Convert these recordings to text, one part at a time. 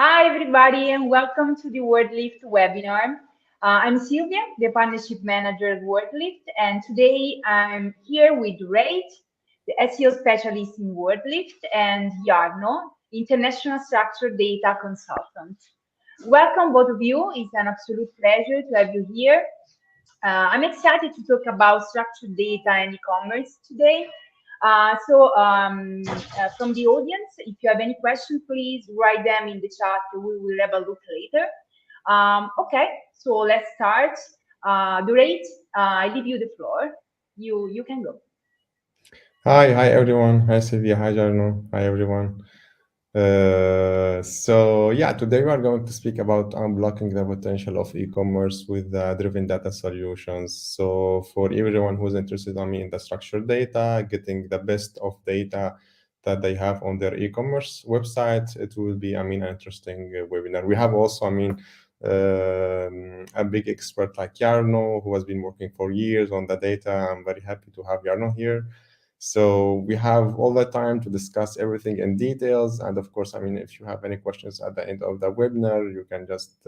Hi, everybody, and welcome to the WordLift webinar. I'm Sylvia, the Partnership Manager at WordLift, and today I'm here with Doreid, the SEO specialist in WordLift, and Jarno, International Structured Data Consultant. Welcome, both of you. It's an absolute pleasure to have you here. I'm excited to talk about structured data and e-commerce today. From the audience, if you have any questions, please write them in the chat. We will have a look later. Okay, so let's start. Doreid, I leave you the floor. You can go. Hi everyone. Hi Sylvia. Hi Jarno. Hi everyone. Today we are going to speak about unblocking the potential of e-commerce with driven data solutions. So for everyone who's interested, in the structured data, getting the best of data that they have on their e-commerce website, it will be, an interesting webinar. We have also, a big expert like Jarno, who has been working for years on the data. I'm very happy to have Jarno here. So we have all the time to discuss everything in details. And of course, if you have any questions at the end of the webinar, you can just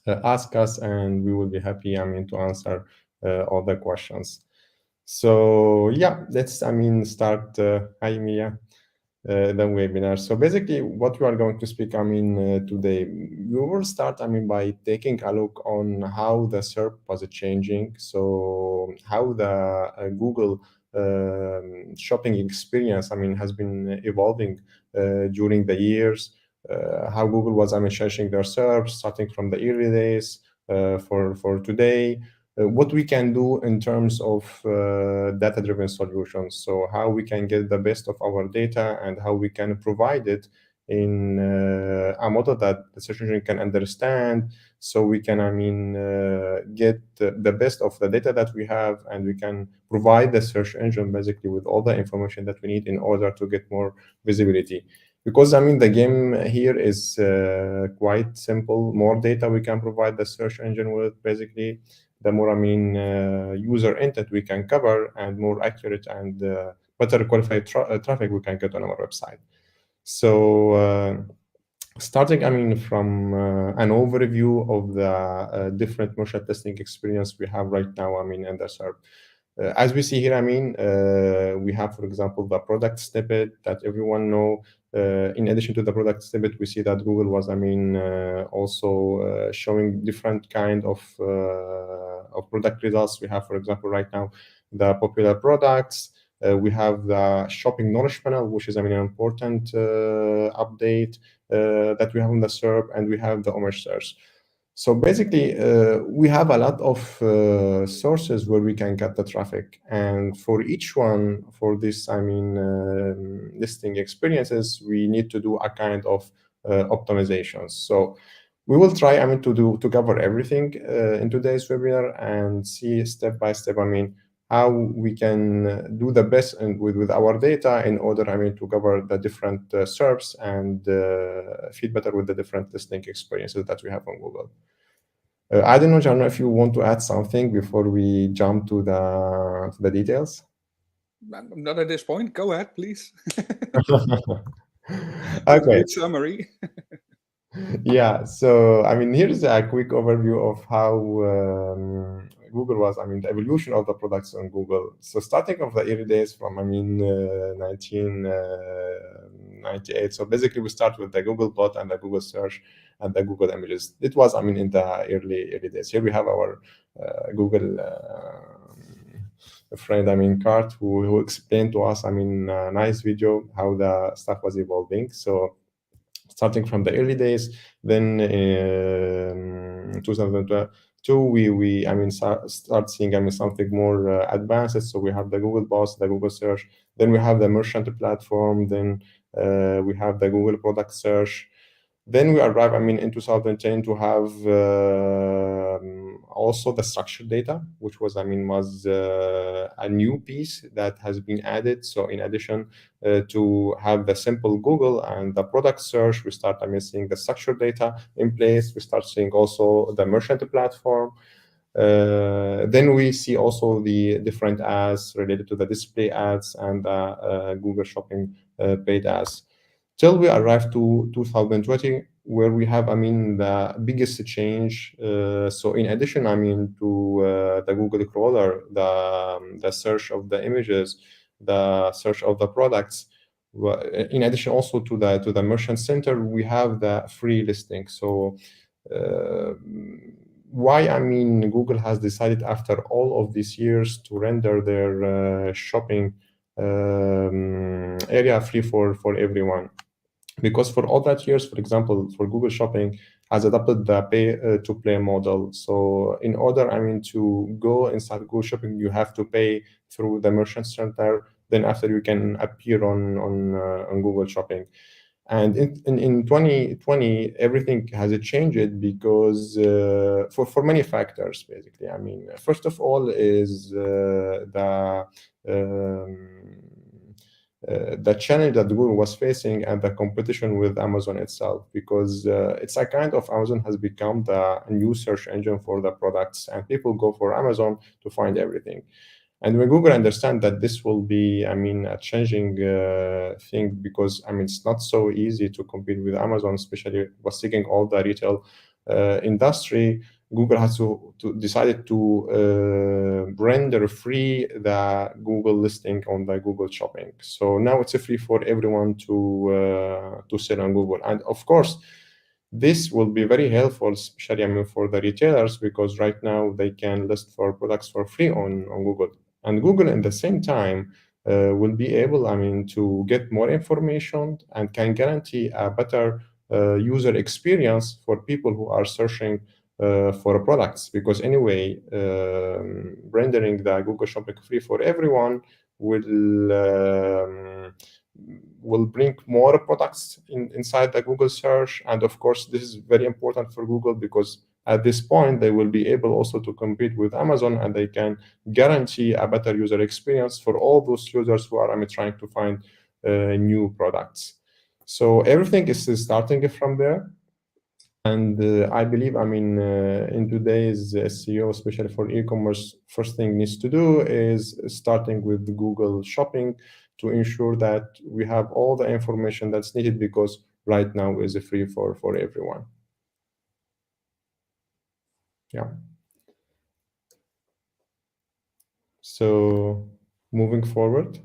ask us and we will be happy, to answer all the questions. So yeah, let's, start. Hi, Mia. The webinar. So basically, what we are going to speak, today, we will start, by taking a look on how the SERP was changing. So how the Google shopping experience, has been evolving during the years. How Google was, changing their SERPs, starting from the early days for today. What we can do in terms of data-driven solutions. So how we can get the best of our data and how we can provide it in a model that the search engine can understand. So we can, get the best of the data that we have, and we can provide the search engine basically with all the information that we need in order to get more visibility. Because the game here is quite simple. More data we can provide the search engine with, basically, the more user intent we can cover, and more accurate and better qualified traffic we can get on our website. So starting from an overview of the different motion testing experience we have right now, in the SERP. As we see here, we have, for example, the product snippet that everyone know. In addition to the product snippet, we see that Google was, also showing different kind of product results. We have, for example, right now, the popular products. We have the shopping knowledge panel, which is, an important update that we have on the SERP, and we have the image search. So basically, we have a lot of sources where we can get the traffic, and for each one, for this, listing experiences, we need to do a kind of optimizations. So we will try, to cover everything in today's webinar and see step by step, how we can do the best and with our data in order, to cover the different SERPs and fit better with the different listing experiences that we have on Google. I don't know, Jarno, if you want to add something before we jump to the details. Not at this point. Go ahead, please. Okay. Good summary. Yeah, so here's a quick overview of how Google was, the evolution of the products on Google. So starting of the early days from 1998. So basically, we start with the Google bot and the Google search and the Google images. It was, in the early days. Here we have our Google friend, Kurt, who explained to us, a nice video how the stuff was evolving. So starting from the early days, then in 2022, we start seeing something more advanced. So we have the Google Bots, the Google Search, then we have the merchant platform, then we have the Google Product Search. Then we arrive, in 2010 to have also the structured data, which was, was a new piece that has been added. So in addition to have the simple Google and the product search, we start, seeing the structured data in place. We start seeing also the merchant platform. Then we see also the different ads related to the display ads and Google Shopping paid ads. till we arrive to 2020, where we have, the biggest change. So in addition, to the Google crawler, the search of the images, the search of the products. In addition, also to the merchant center, we have the free listing. So why Google has decided after all of these years to render their shopping area free for everyone? Because for all that years, for example, for Google Shopping has adopted the pay to play model. So in order, to go inside Google Shopping, you have to pay through the merchant center. Then after you can appear on Google Shopping. And in 2020, everything has changed because for many factors, basically. First of all is the challenge that Google was facing and the competition with Amazon itself, because it's a kind of Amazon has become the new search engine for the products, and people go for Amazon to find everything. And when Google understand that this will be, a changing thing, because it's not so easy to compete with Amazon, especially was taking all the retail industry. Google has to decided to render free the Google listing on the Google Shopping. So now it's free for everyone to sell on Google, and of course, this will be very helpful, especially for the retailers, because right now they can list for products for free on Google. And Google, at the same time, will be able, to get more information and can guarantee a better user experience for people who are searching for products. Because anyway, rendering the Google Shopping free for everyone will bring more products inside the Google search. And of course, this is very important for Google, because at this point, they will be able also to compete with Amazon, and they can guarantee a better user experience for all those users who are trying to find new products. So everything is starting from there. And I believe, in today's SEO, especially for e-commerce, first thing needs to do is starting with Google Shopping to ensure that we have all the information that's needed, because right now is free for everyone. Yeah. So moving forward,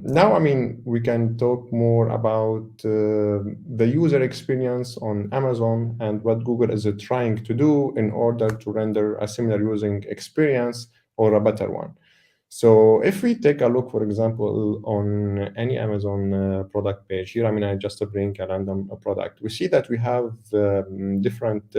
now, we can talk more about the user experience on Amazon and what Google is trying to do in order to render a similar using experience or a better one. So if we take a look, for example, on any Amazon product page here, I just bring a random product. We see that we have different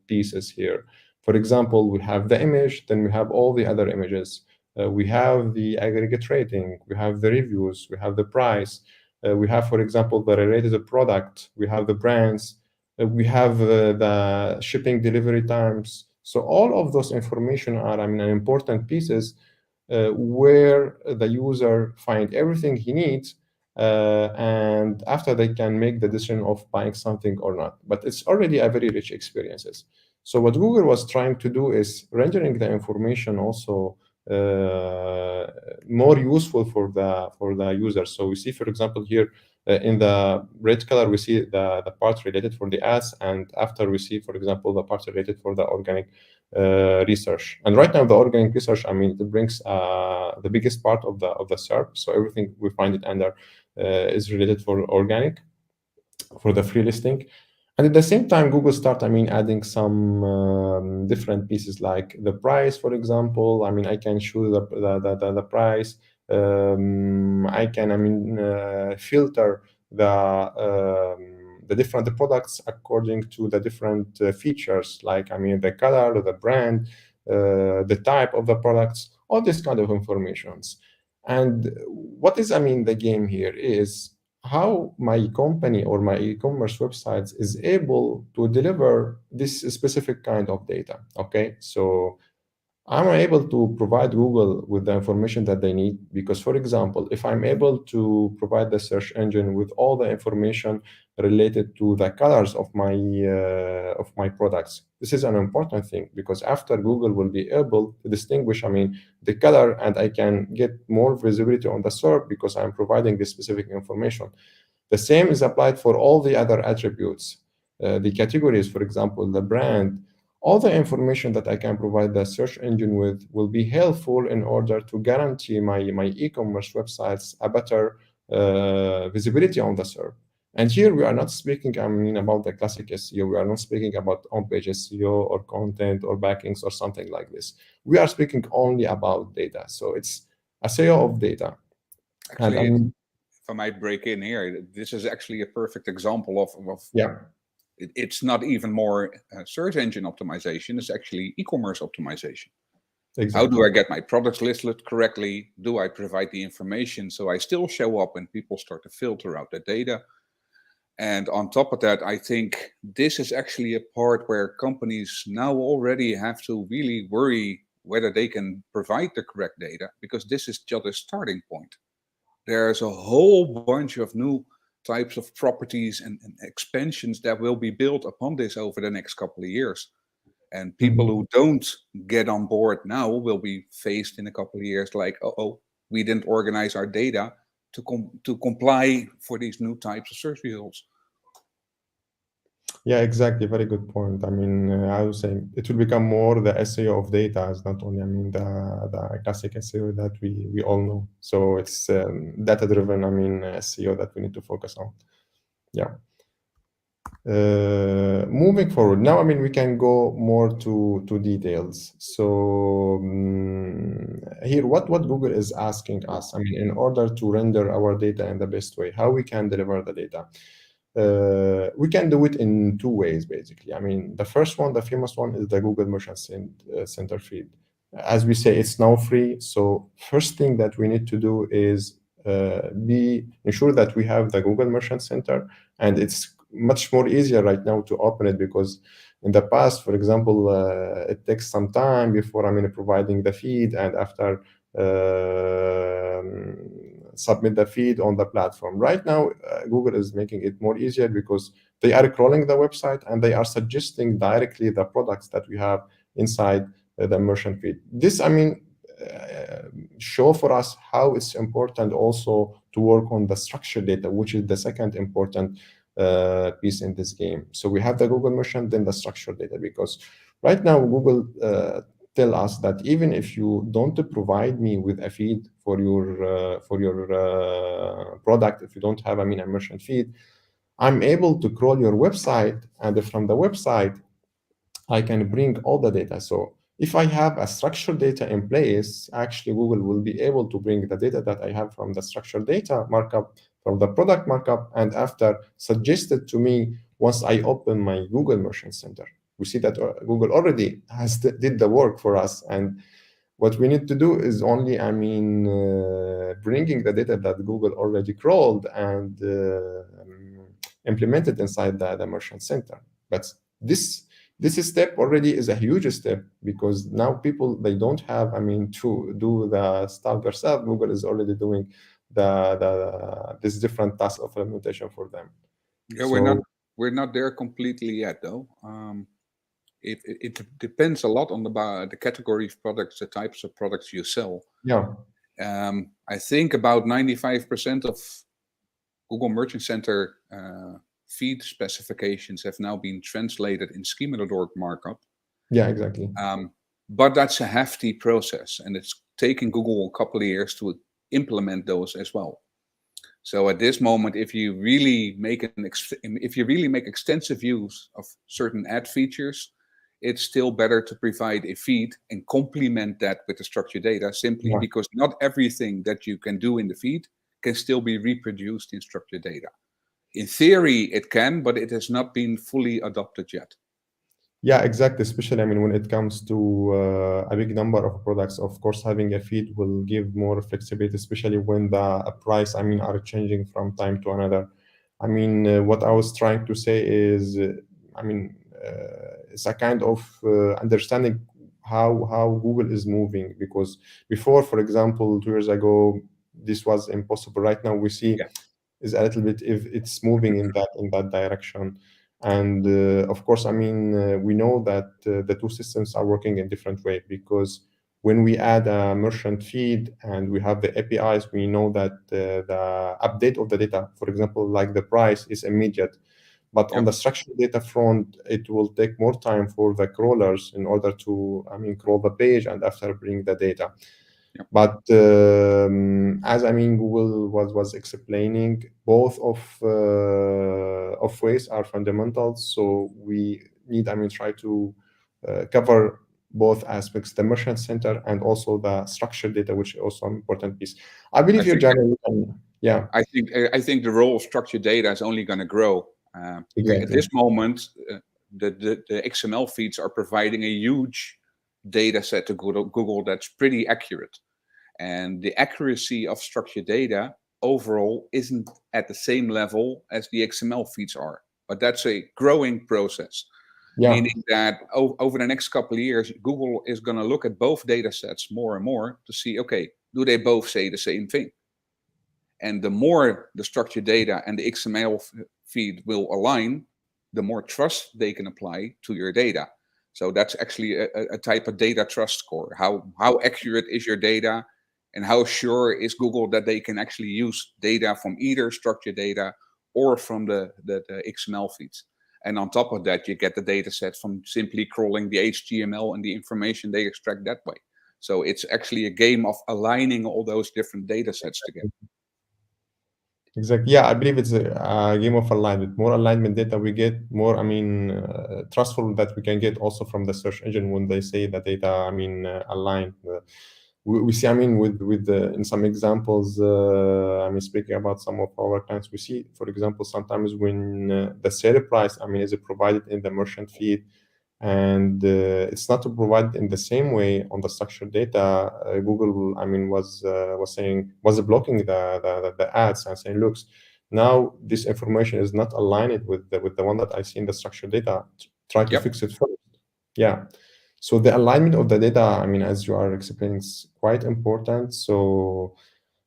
pieces here. For example, we have the image, then we have all the other images. We have the aggregate rating, we have the reviews, we have the price, we have, for example, the related product, we have the brands, we have the shipping delivery times. So all of those information are important pieces where the user find everything he needs, and after they can make the decision of buying something or not. But it's already a very rich experiences. So what Google was trying to do is rendering the information also more useful for the user. So we see, for example, here in the red color, we see the part related for the ads, and after we see, for example, the part related for the organic research. And right now, the organic research, it brings the biggest part of the SERP. So everything we find it under is related for organic, for the free listing. And at the same time, Google start, adding some different pieces like the price, for example. I can choose the price. I can, filter the different products according to the different features, like, the color, the brand, the type of the products, all this kind of informations. And what is, the game here is how my company or my e-commerce websites is able to deliver this specific kind of data. Okay, so I'm able to provide Google with the information that they need, because, for example, if I'm able to provide the search engine with all the information related to the colors of my products. This is an important thing because after Google will be able to distinguish, the color, and I can get more visibility on the SERP because I'm providing this specific information. The same is applied for all the other attributes, the categories, for example, the brand. All the information that I can provide the search engine with will be helpful in order to guarantee my e-commerce websites a better visibility on the SERP. And here we are not speaking, about the classic SEO. We are not speaking about on-page SEO or content or backlinks or something like this. We are speaking only about data. So it's a SEO of data. Actually, And if I might break in here, this is actually a perfect example of yeah. It's not even more search engine optimization, it's actually e-commerce optimization. Exactly. How do I get my products listed correctly? Do I provide the information so I still show up when people start to filter out the data? And on top of that, I think this is actually a part where companies now already have to really worry whether they can provide the correct data, because this is just a starting point. There's a whole bunch of new types of properties and expansions that will be built upon this over the next couple of years. And people who don't get on board now will be faced in a couple of years like, oh, we didn't organize our data to comply for these new types of search results. Yeah, exactly. Very good point. I would say it will become more the SEO of data, as not only, the classic SEO that we all know. So it's data-driven, SEO that we need to focus on. Yeah. Moving forward, now, we can go more to details. So here, what Google is asking us, in order to render our data in the best way, how we can deliver the data. We can do it in two ways, basically. The first one, the famous one, is the Google Merchant Center feed. As we say, it's now free. So first thing that we need to do is ensure that we have the Google Merchant Center, and it's much more easier right now to open it, because in the past, for example, it takes some time before providing the feed, and after submit the feed on the platform. Right now, Google is making it more easier because they are crawling the website and they are suggesting directly the products that we have inside the merchant feed. This, show for us how it's important also to work on the structured data, which is the second important piece in this game. So we have the Google Merchant, then the structured data, because right now Google tell us that even if you don't provide me with a feed for your product, if you don't have a merchant feed, I'm able to crawl your website, and from the website I can bring all the data. So if I have a structured data in place, actually Google will be able to bring the data that I have from the structured data markup, from the product markup, and after suggest it to me once I open my Google Merchant Center. We see that Google already did the work for us, and what we need to do is only, bringing the data that Google already crawled and implemented inside the Merchant Center. But this step already is a huge step, because now people, they don't have, to do the stuff themselves. Google is already doing this different task of implementation for them. Yeah, we're not there completely yet, though. It depends a lot on the category of products, the types of products you sell. Yeah. I think about 95% of Google Merchant Center feed specifications have now been translated in schema.org markup. Yeah, exactly. But that's a hefty process, and it's taken Google a couple of years to implement those as well. So at this moment, if you really make extensive use of certain ad features, it's still better to provide a feed and complement that with the structured data, simply because not everything that you can do in the feed can still be reproduced in structured data. In theory, it can, but it has not been fully adopted yet. Yeah, exactly. Especially, when it comes to a big number of products, of course, having a feed will give more flexibility, especially when the price, are changing from time to another. What I was trying to say is, it's a kind of understanding how Google is moving, because before, for example, 2 years ago, this was impossible. Right now, we see is a little bit if it's moving in that direction. And of course, I mean, we know that the two systems are working in different way, because when we add a merchant feed and we have the APIs, we know that the update of the data, for example, like the price, is immediate. But on the structured data front, it will take more time for the crawlers in order to, I mean, crawl the page and after bring the data. But as I mean, Google was explaining, both of ways are fundamental. So we need, I mean, try to cover both aspects, the merchant center and also the structured data, which is also an important piece. I believe you're Jarno. Yeah. I think the role of structured data is only going to grow. Exactly. At this moment, the XML feeds are providing a huge data set to Google that's pretty accurate. And the accuracy of structured data overall isn't at the same level as the XML feeds are. But that's a growing process, meaning that over the next couple of years, Google is going to look at both data sets more and more to see, okay, do they both say the same thing? And the more the structured data and the XML feed will align, the more trust they can apply to your data. So that's actually a type of data trust score. How accurate is your data? And how sure is Google that they can actually use data from either structured data or from the XML feeds? And on top of that, you get the data set from simply crawling the HTML and the information they extract that way. So it's actually a game of aligning all those different data sets together. Exactly. Yeah, I believe it's a game of alignment. More alignment data we get, more, I mean, trustful that we can get also from the search engine when they say that data, I mean, aligned. We see, I mean, with in some examples, I mean, speaking about some of our clients, we see, for example, sometimes when the sale price, I mean, is provided in the merchant feed, and it's not provided in the same way on the structured data. Google, I mean, was blocking the ads and saying, "Looks, now this information is not aligned with the one that I see in the structured data. Try to fix it first." Yeah. So the alignment of the data, I mean, as you are explaining, is quite important. So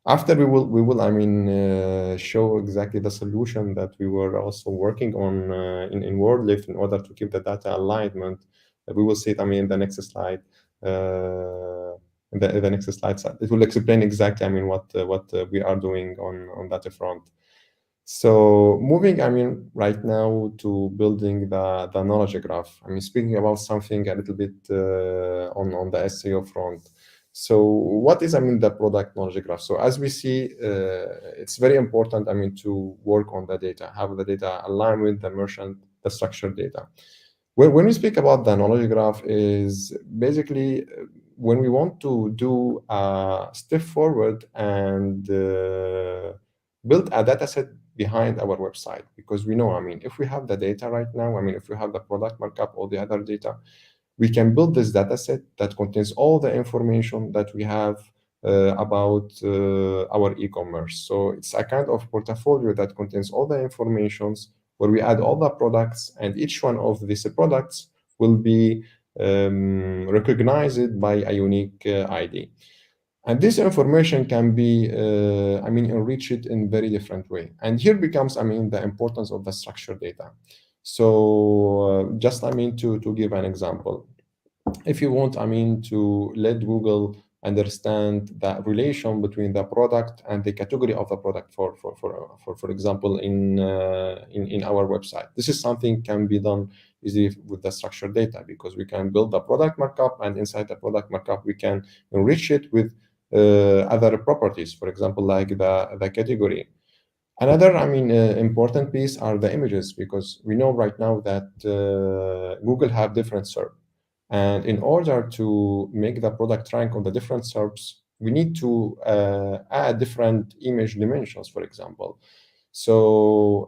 after we will, I mean, show exactly the solution that we were also working on in WordLift in order to keep the data alignment. We will see it, I mean, in the next slide. The next slide, it will explain exactly, I mean, what we are doing on that front. So moving, I mean, right now to building the knowledge graph. I mean, speaking about something a little bit on the SEO front. So what is, I mean, the product knowledge graph? So as we see, it's very important, I mean, to work on the data, have the data align with the merchant, the structured data. When we speak about the knowledge graph, is basically when we want to do a step forward and build a data set behind our website, because we know, I mean, if we have the data right now, I mean, if we have the product markup or the other data, we can build this data set that contains all the information that we have about our e-commerce. So it's a kind of portfolio that contains all the informations where we add all the products, and each one of these products will be recognized by a unique ID. And this information can be, I mean, enriched in very different way. And here becomes, I mean, the importance of the structured data. So just, I mean, to give an example, if you want, I mean, to let Google understand the relation between the product and the category of the product, for example, in our website, this is something can be done easily with the structured data, because we can build the product markup, and inside the product markup we can enrich it with other properties, for example, like the category. Another, I mean, important piece are the images, because we know right now that Google have different SERP. And in order to make the product rank on the different SERPs, we need to add different image dimensions, for example. So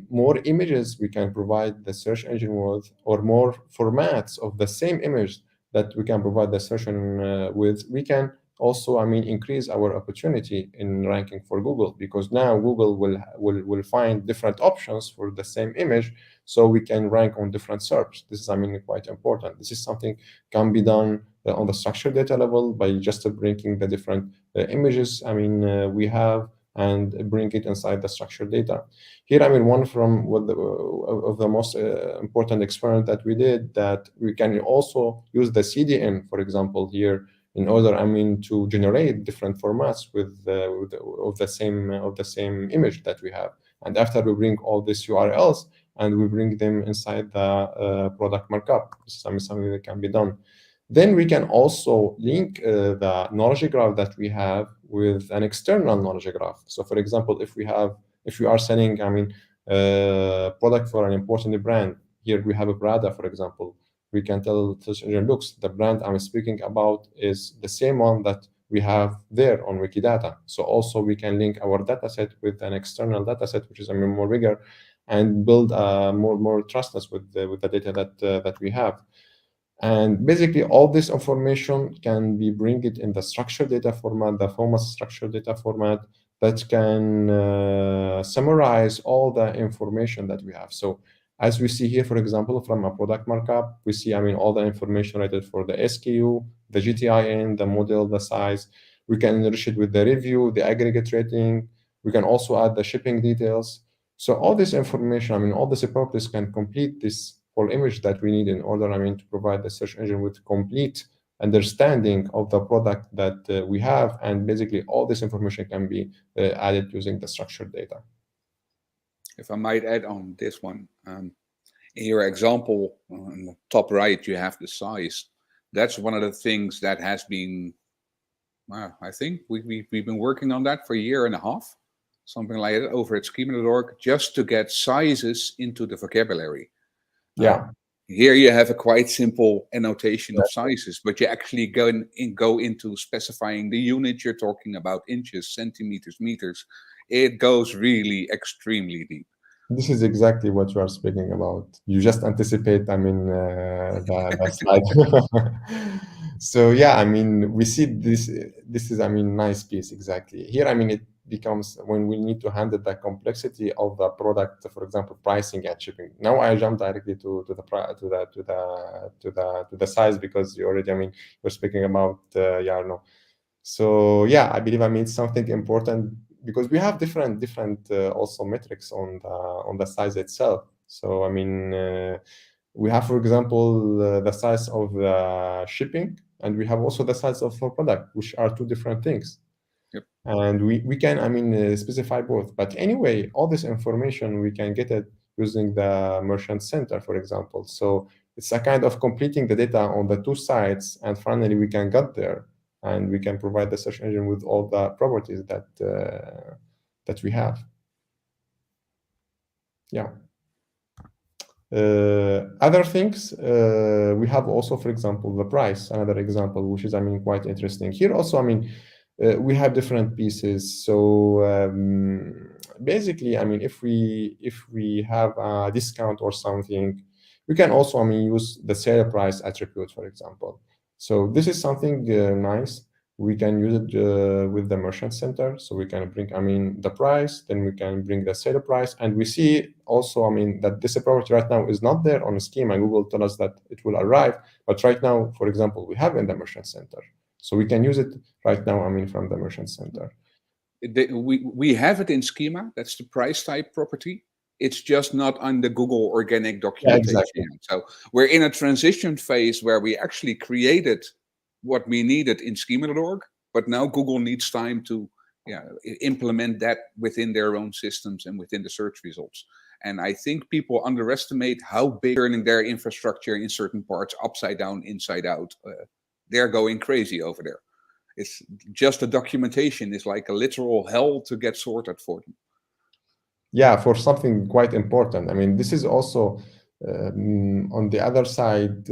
more images we can provide the search engine with, or more formats of the same image that we can provide the search engine with, we can also, I mean, increase our opportunity in ranking for Google, because now Google will find different options for the same image, so we can rank on different SERPs. This is, I mean, quite important. This is something can be done on the structured data level by just bringing the different images, I mean, we have and bring it inside the structured data. Here, I mean, one from what of the most important experiment that we did, that we can also use the CDN, for example, here, in order, I mean, to generate different formats of the same image that we have. And after we bring all these URLs and we bring them inside the product markup, something that can be done. Then we can also link the knowledge graph that we have with an external knowledge graph. So, for example, if we are selling, I mean, product for an important brand, here we have a Prada, for example, we can tell search engine, looks, the brand I'm speaking about is the same one that we have there on Wikidata. So also we can link our dataset with an external dataset, which is, I mean, more bigger, and build more trustness with the data that we have. And basically, all this information can be bring it in the structured data format, the famous structured data format that can summarize all the information that we have. So as we see here, for example, from a product markup, we see, I mean, all the information related for the SKU, the GTIN, the model, the size. We can enrich it with the review, the aggregate rating. We can also add the shipping details. So all this information, I mean, all these properties can complete this whole image that we need in order, I mean, to provide the search engine with complete understanding of the product that we have. And basically, all this information can be added using the structured data. If I might add on this one, in your example on the top right, you have the size. That's one of the things that has been, well, I think we've been working on that for a year and a half, something like that, over at schema.org, just to get sizes into the vocabulary. Yeah. Here you have a quite simple annotation of sizes, but you actually go into specifying the unit you're talking about, inches, centimeters, meters. It goes really extremely deep. This is exactly what you are speaking about. You just anticipate, I mean, the slide. So yeah, I mean, we see this is, I mean, nice piece exactly. Here, I mean, it becomes when we need to handle the complexity of the product, for example, pricing and shipping. Now I jump directly to the size, because you already, I mean, you're speaking about Jarno. So yeah, I believe, I mean, something important, because we have different also metrics on the size itself. So I mean, we have, for example, the size of the shipping, and we have also the size of the product, which are two different things. Yep. And we can, I mean, specify both. But anyway, all this information we can get it using the merchant center, for example. So it's a kind of completing the data on the two sides, and finally we can get there, and we can provide the search engine with all the properties that we have. Yeah. Other things, we have also, for example, the price, another example, which is, I mean, quite interesting. Here also, I mean, we have different pieces. So basically, I mean, if we have a discount or something, we can also, I mean, use the sale price attribute, for example. So this is something nice. We can use it with the merchant center. So we can bring, I mean, the price, then we can bring the sale price. And we see also, I mean, that this property right now is not there on the schema. Google tell us that it will arrive. But right now, for example, we have in the merchant center. So we can use it right now, I mean, from the merchant center. We have it in schema. That's the price type property. It's just not on the Google organic documentation. Yeah, exactly. So we're in a transition phase where we actually created what we needed in schema.org, but now Google needs time to implement that within their own systems and within the search results. And I think people underestimate how big turning their infrastructure in certain parts upside down, inside out. They're going crazy over there. It's just the documentation is like a literal hell to get sorted for them. Yeah, for something quite important. I mean, this is also on the other side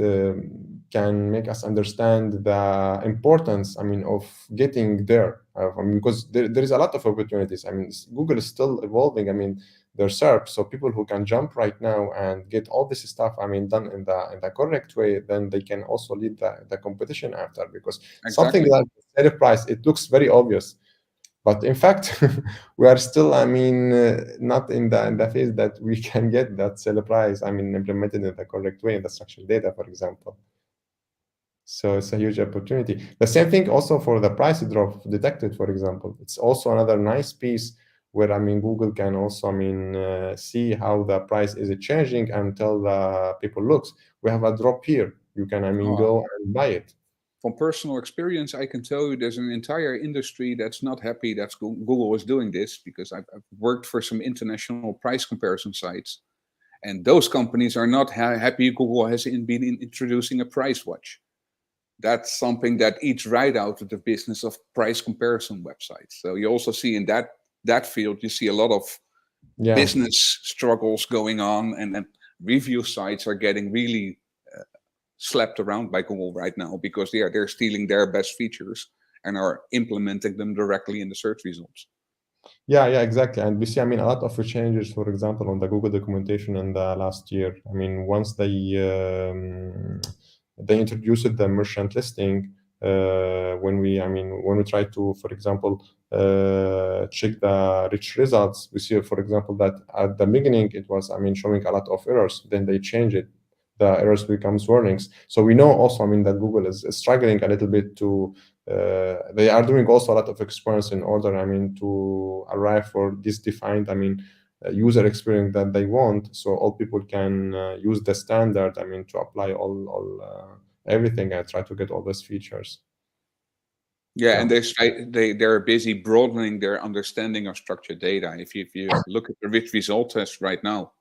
can make us understand the importance, I mean, of getting there. I mean, because there is a lot of opportunities. I mean, Google is still evolving. I mean, their serps, so people who can jump right now and get all this stuff, I mean, done in the correct way, then they can also lead the competition after. Because something like the sale price, it looks very obvious. But in fact, we are still, I mean, not in the phase that we can get that sale price, I mean, implemented in the correct way in the structured data, for example. So it's a huge opportunity. The same thing also for the price drop detected, for example. It's also another nice piece where, I mean, Google can also, I mean, see how the price is changing and tell the people, looks, we have a drop here. You can, I mean, go and buy it. From personal experience, I can tell you there's an entire industry that's not happy that Google is doing this, because I've worked for some international price comparison sites, and those companies are not happy Google has been introducing a price watch. That's something that eats right out of the business of price comparison websites. So you also see in that field, you see a lot of business struggles going on, and review sites are getting really slapped around by Google right now, because they're stealing their best features and are implementing them directly in the search results. Yeah, exactly. And we see, I mean, a lot of changes, for example, on the Google documentation in the last year. I mean, once they introduced the merchant listing, when we try to, for example, check the rich results, we see, for example, that at the beginning it was, I mean, showing a lot of errors. Then they change it. The errors becomes warnings. So we know also, I mean, that Google is struggling a little bit to, they are doing also a lot of experiments in order, I mean, to arrive for this defined, I mean, user experience that they want. So all people can use the standard, I mean, to apply all everything and try to get all those features. Yeah, and they're busy broadening their understanding of structured data. If you look at the rich result test right now,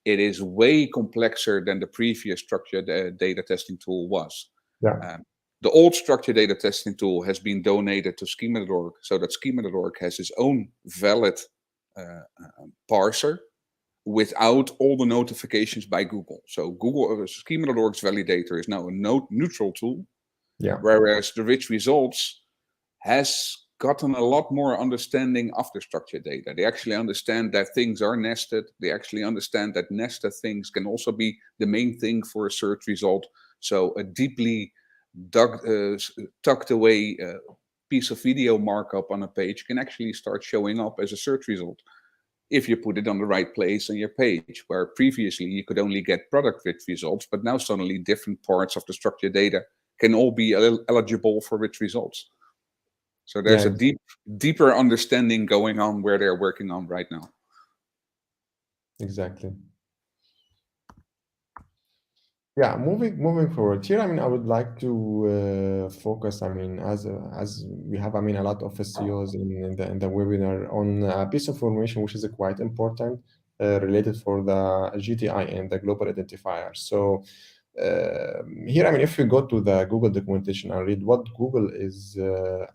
it is way complexer than the previous structured data testing tool was. The old structured data testing tool has been donated to schema.org, so that schema.org has its own valid parser without all the notifications by Google. So Google schema.org's validator is now a neutral tool, whereas the rich results has gotten a lot more understanding of the structured data. They actually understand that things are nested. They actually understand that nested things can also be the main thing for a search result. So a deeply tucked away piece of video markup on a page can actually start showing up as a search result if you put it on the right place on your page, where previously you could only get product rich results, but now suddenly different parts of the structured data can all be eligible for rich results. So there's a deeper understanding going on where they're working on right now. Exactly. Yeah, moving forward here, I mean, I would like to focus, I mean, as we have, I mean, a lot of SEOs in the webinar on a piece of information which is quite important, related for the GTI and the global identifier. So here, I mean, if we go to the Google documentation and read what Google is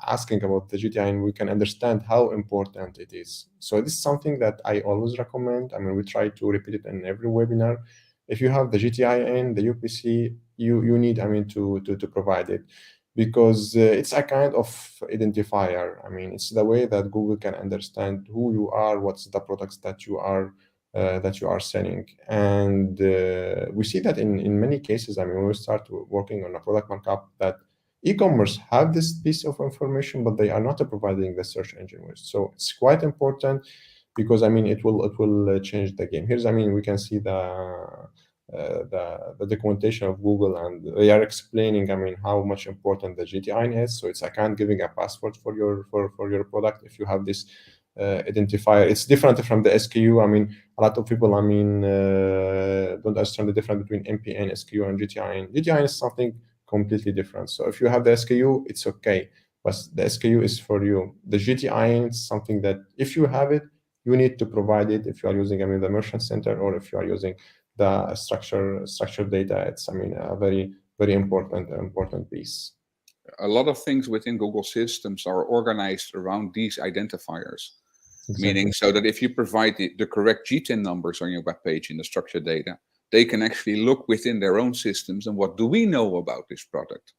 asking about the GTI, and we can understand how important it is. So this is something that I always recommend. I mean, we try to repeat it in every webinar. If you have the GTI and the UPC, you need, I mean, to provide it, because it's a kind of identifier. I mean, it's the way that Google can understand who you are, what's the products that you are selling. And we see that in many cases, I mean, when we start working on a product markup, that e-commerce have this piece of information, but they are not providing the search engine with. So it's quite important, because I mean, it will change the game. Here's, I mean, we can see the documentation of Google, and they are explaining, I mean, how much important the GTI is. So it's a kind of giving a password for your product. If you have this identifier, it's different from the SKU. I mean, a lot of people, I mean, don't understand the difference between MPN, SKU, and GTI. GTI is something completely different. So if you have the SKU, it's okay, but the SKU is for you. The GTI is something that if you have it, you need to provide it. If you are using, I mean, the merchant center, or if you are using the structured data, it's, I mean, a very, very important piece. A lot of things within Google systems are organized around these identifiers. Exactly. Meaning, so that if you provide the correct GTIN numbers on your web page in the structured data, they can actually look within their own systems and what do we know about this product.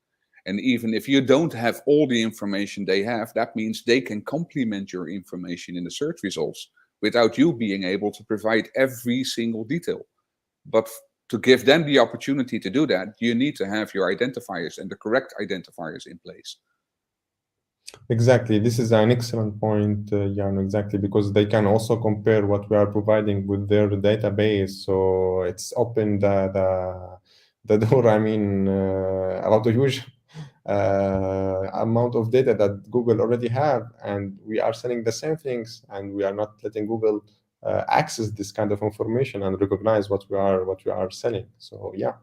And even if you don't have all the information they have, that means they can complement your information in the search results without you being able to provide every single detail. But to give them the opportunity to do that, you need to have your identifiers and the correct identifiers in place. Exactly. This is an excellent point, Jarno, exactly, because they can also compare what we are providing with their database. So it's open the the door, I mean, about the huge amount of data that Google already have, and we are selling the same things, and we are not letting Google access this kind of information and recognize what we are selling. So yeah.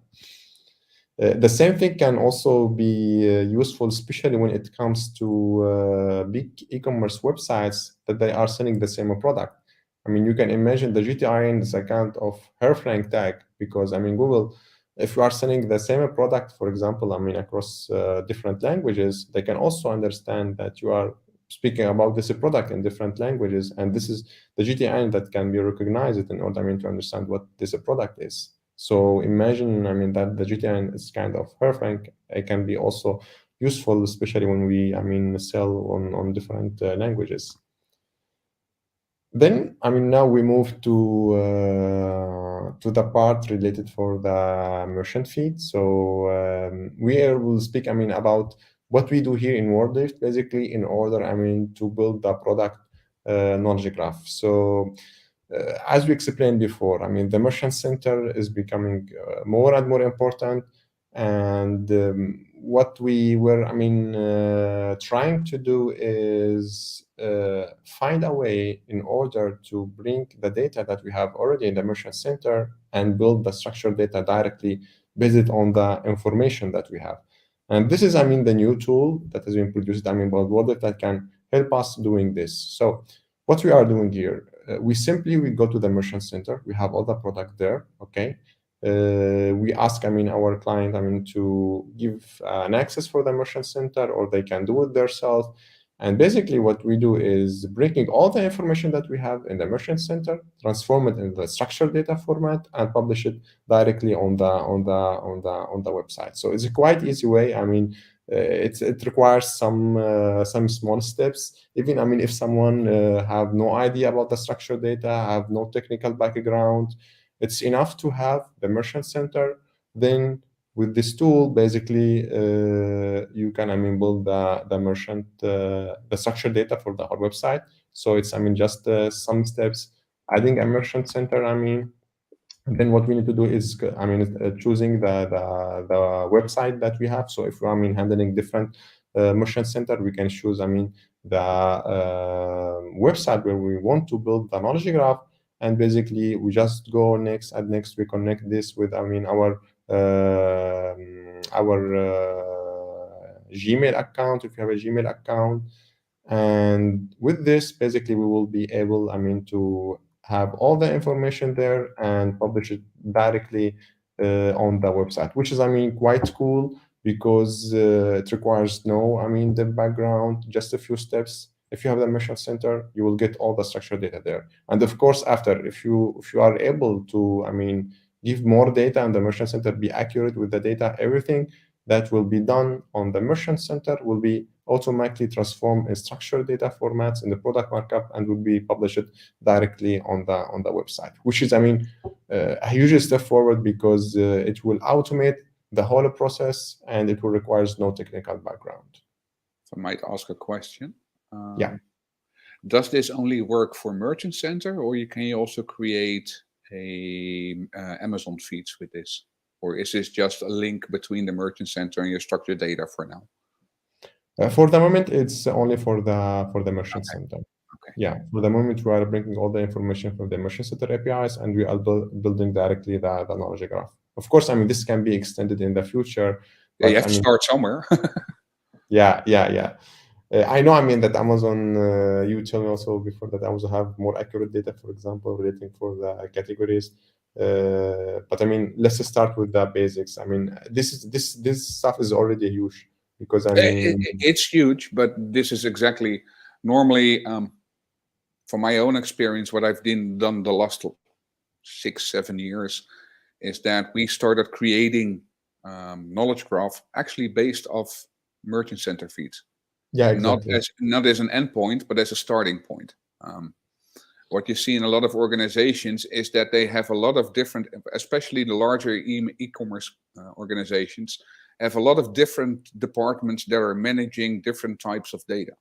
The same thing can also be useful, especially when it comes to big e-commerce websites that they are selling the same product. I mean, you can imagine the GTIN is a kind of hair-frank tag, because I mean, Google, if you are selling the same product, for example, I mean, across different languages, they can also understand that you are speaking about this product in different languages, and this is the GTIN that can be recognized in order, I mean, to understand what this product is. So imagine, I mean, that the GTN is kind of hair-frank. It can be also useful, especially when we, I mean, sell on different languages. Then, I mean, now we move to the part related for the merchant feed. So we will speak, I mean, about what we do here in WordLift, basically, in order, I mean, to build the product knowledge graph. So as we explained before, I mean, the merchant center is becoming more and more important. And what we were, I mean, trying to do is find a way in order to bring the data that we have already in the merchant center and build the structured data directly based on the information that we have. And this is, I mean, the new tool that has been produced, I mean, by WordLift that can help us doing this. So what we are doing here, we go to the merchant center. We have all the product there, okay? We ask, I mean, our client, I mean, to give an access for the merchant center, or they can do it themselves. And basically what we do is bringing all the information that we have in the merchant center, transform it into the structured data format, and publish it directly on the website. So it's a quite easy way. I mean, it requires some small steps. Even, I mean, if someone have no idea about the structured data, have no technical background, it's enough to have the merchant center. Then with this tool, basically, you can, I mean, build the merchant, the structured data for the whole website. So it's, I mean, just some steps, adding a merchant center, I mean. And then what we need to do is, I mean, choosing the website that we have. So if we are, I mean, handling different merchant center, we can choose, I mean, the website where we want to build the knowledge graph. And basically, we just go next and next. We connect this with, I mean, our Gmail account, if you have a Gmail account. And with this, basically, we will be able, I mean, to have all the information there and publish it directly on the website, which is, I mean, quite cool, because it requires no, I mean, the background, just a few steps. If you have the merchant center, you will get all the structured data there. And of course, after, if you are able to, I mean, give more data and the merchant center, be accurate with the data, everything that will be done on the merchant center will be automatically transformed in structured data formats in the product markup, and will be published directly on the website, which is, I mean, a huge step forward, because it will automate the whole process, and it will require no technical background. If I might ask a question. Yeah. Does this only work for Merchant Center, or can you also create a Amazon feeds with this? Or is this just a link between the Merchant Center and your structured data for now? For the moment, it's only for the merchant center. Okay. Yeah, for the moment, we are bringing all the information from the merchant center APIs, and we are building directly the knowledge graph. Of course, I mean, this can be extended in the future. Yeah, you have to start somewhere. Yeah. I know, I mean, that Amazon, you told me also before that Amazon have more accurate data, for example, relating for the categories. But I mean, let's start with the basics. I mean, this stuff is already huge, because I mean, it's huge, but this is exactly normally, from my own experience, what I've done the last 6-7 years is that we started creating knowledge graph actually based off merchant center feeds. Yeah, exactly. Not as an endpoint, but as a starting point. What you see in a lot of organizations is that they have a lot of different, especially the larger e-commerce organizations, have a lot of different departments that are managing different types of data.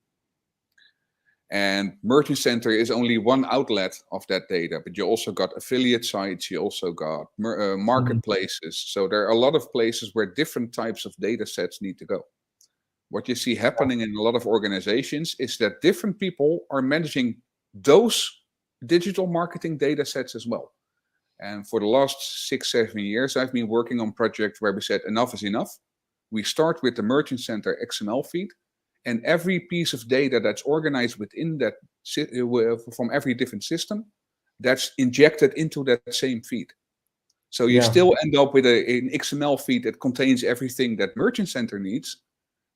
And Merchant Center is only one outlet of that data, but you also got affiliate sites, you also got marketplaces. So there are a lot of places where different types of data sets need to go. What you see happening in a lot of organizations is that different people are managing those digital marketing data sets as well. And for the last 6-7 years, I've been working on projects where we said enough is enough. We start with the Merchant Center XML feed, and every piece of data that's organized within that from every different system, that's injected into that same feed. So you still end up with an XML feed that contains everything that Merchant Center needs,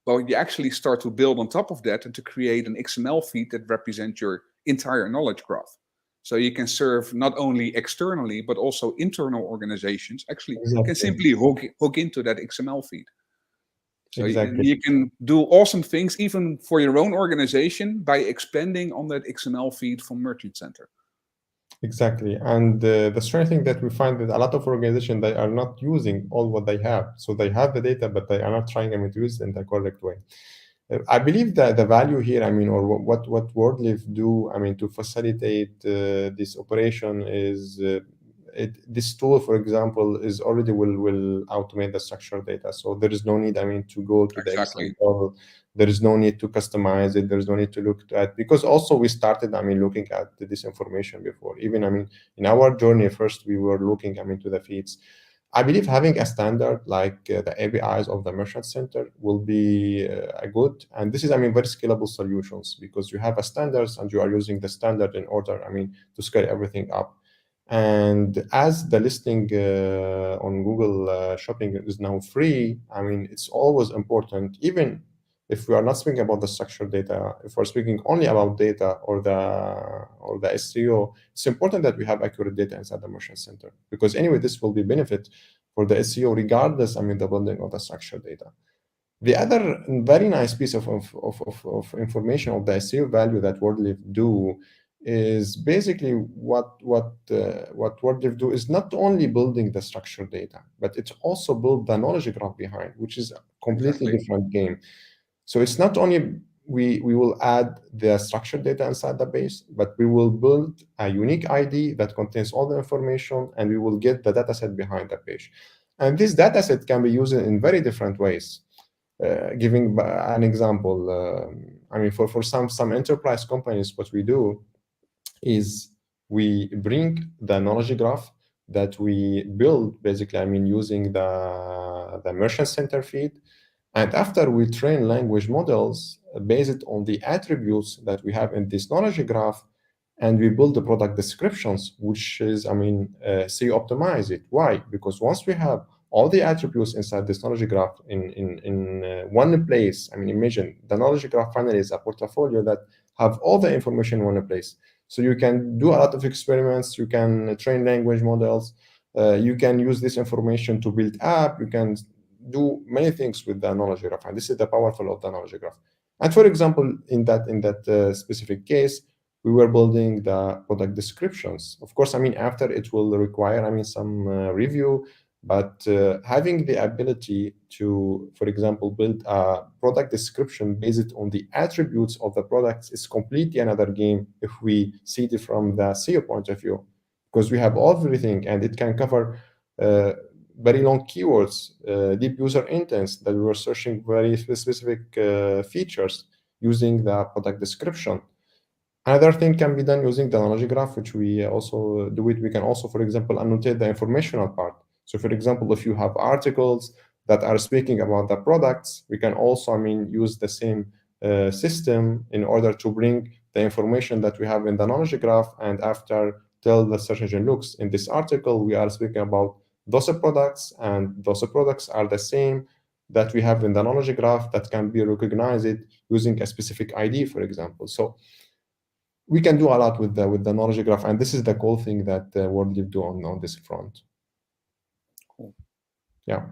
but you actually start to build on top of that and to create an XML feed that represents your entire knowledge graph. So you can serve not only externally, but also internal organizations actually can simply hook into that XML feed. So you can do awesome things even for your own organization by expanding on that XML feed from Merchant Center. Exactly. And the strange thing that we find that a lot of organizations, they are not using all what they have. So they have the data, but they are not trying to use it in the correct way. I believe that the value here, or what WordLift do, to facilitate this operation is this tool, for example, is already will automate the structured data. So there is no need, to go to the example. There is no need to customize it. There is no need to look at, because also we started, looking at this information before. Even, in our journey, first we were looking, to the feeds. I believe having a standard like the APIs of the Merchant Center will be a good, and this is, very scalable solutions, because you have a standards and you are using the standard in order, to scale everything up. And as the listing on Google Shopping is now free, it's always important, even if we are not speaking about the structured data, if we're speaking only about data or the SEO, it's important that we have accurate data inside the Merchant Center, because anyway, this will be benefit for the SEO regardless, the building of the structured data. The other very nice piece of information of the SEO value that WordLift do is basically what WordLift do is not only building the structured data, but it's also build the knowledge graph behind, which is a completely different game. So it's not only we will add the structured data inside the base, but we will build a unique ID that contains all the information, and we will get the dataset behind the page. And this dataset can be used in very different ways. Giving an example, for some enterprise companies, what we do is we bring the knowledge graph that we build, basically, using the Merchant Center feed. And after we train language models based on the attributes that we have in this knowledge graph, and we build the product descriptions, which is, SEO optimize it. Why? Because once we have all the attributes inside this knowledge graph in one place, imagine the knowledge graph finally is a portfolio that have all the information in one place. So you can do a lot of experiments, you can train language models, you can use this information to build app, you can do many things with the knowledge graph, and this is the powerful of the knowledge graph. And for example, in that specific case, we were building the product descriptions. Of course, after it will require, some review, but having the ability to, for example, build a product description based on the attributes of the products is completely another game if we see it from the SEO point of view, because we have everything, and it can cover very long keywords, deep user intents that we were searching very specific features using the product description. Another thing can be done using the knowledge graph, which we also do it. We can also, for example, annotate the informational part. So, for example, if you have articles that are speaking about the products, we can also, use the same system in order to bring the information that we have in the knowledge graph, and after tell the search engine, looks, in this article, we are speaking about those products, and those products are the same that we have in the knowledge graph that can be recognized using a specific ID, for example. So we can do a lot with the knowledge graph, and this is the cool thing that WordLift do on this front. Cool. Yeah.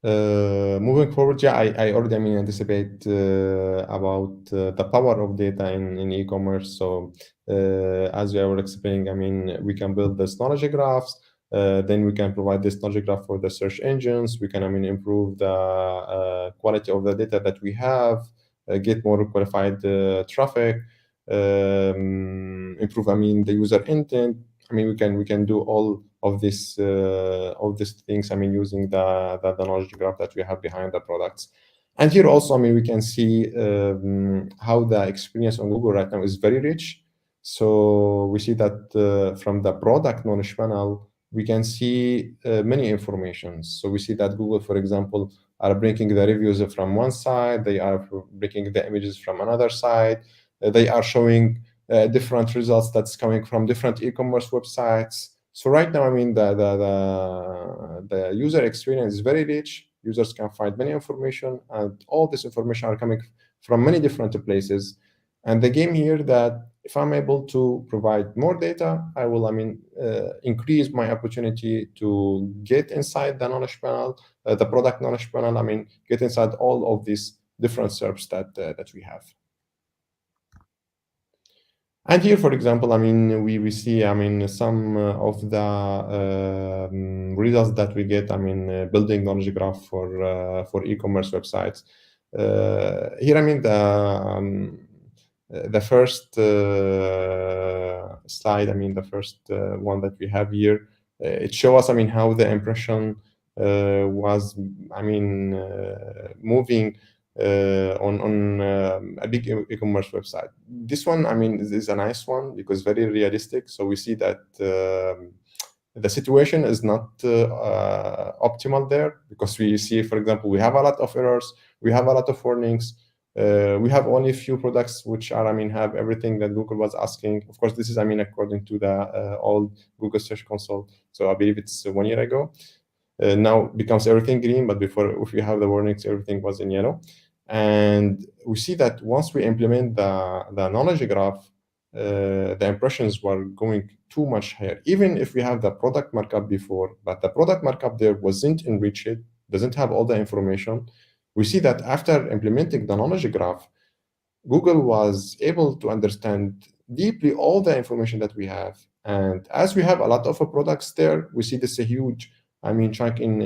Moving forward, I already anticipate about the power of data in e-commerce. So as I was explaining, we can build this knowledge graphs. Then we can provide this knowledge graph for the search engines. We can improve the quality of the data that we have. get more qualified traffic, improve, the user intent. We can do all of these things, using the knowledge graph that we have behind the products. And here also, we can see how the experience on Google right now is very rich. So we see that from the product knowledge panel, we can see many informations. So we see that Google, for example, are bringing the reviews from one side, they are bringing the images from another side, they are showing different results that's coming from different e-commerce websites. So right now, the user experience is very rich. Users can find many information, and all this information are coming from many different places. And the game here that if I'm able to provide more data, I will, increase my opportunity to get inside the knowledge panel, the product knowledge panel. Get inside all of these different SERPs that we have. And here, for example, we see, some of the results that we get, building knowledge graph for e-commerce websites. Here, the first slide, the first one that we have here, it shows us, how the impression was, moving on a big e-commerce website. This one, is a nice one because very realistic. So we see that the situation is not optimal there, because we see, for example, we have a lot of errors, we have a lot of warnings. We have only a few products which are, have everything that Google was asking. Of course, this is, according to the old Google Search Console. So I believe it's 1 year ago. Now becomes everything green, but before, if you have the warnings, everything was in yellow. And we see that once we implement the knowledge graph, the impressions were going too much higher, even if we have the product markup before, but the product markup there wasn't enriched, doesn't have all the information. We see that after implementing the knowledge graph, Google was able to understand deeply all the information that we have. And as we have a lot of products there, we see this a huge, chunk in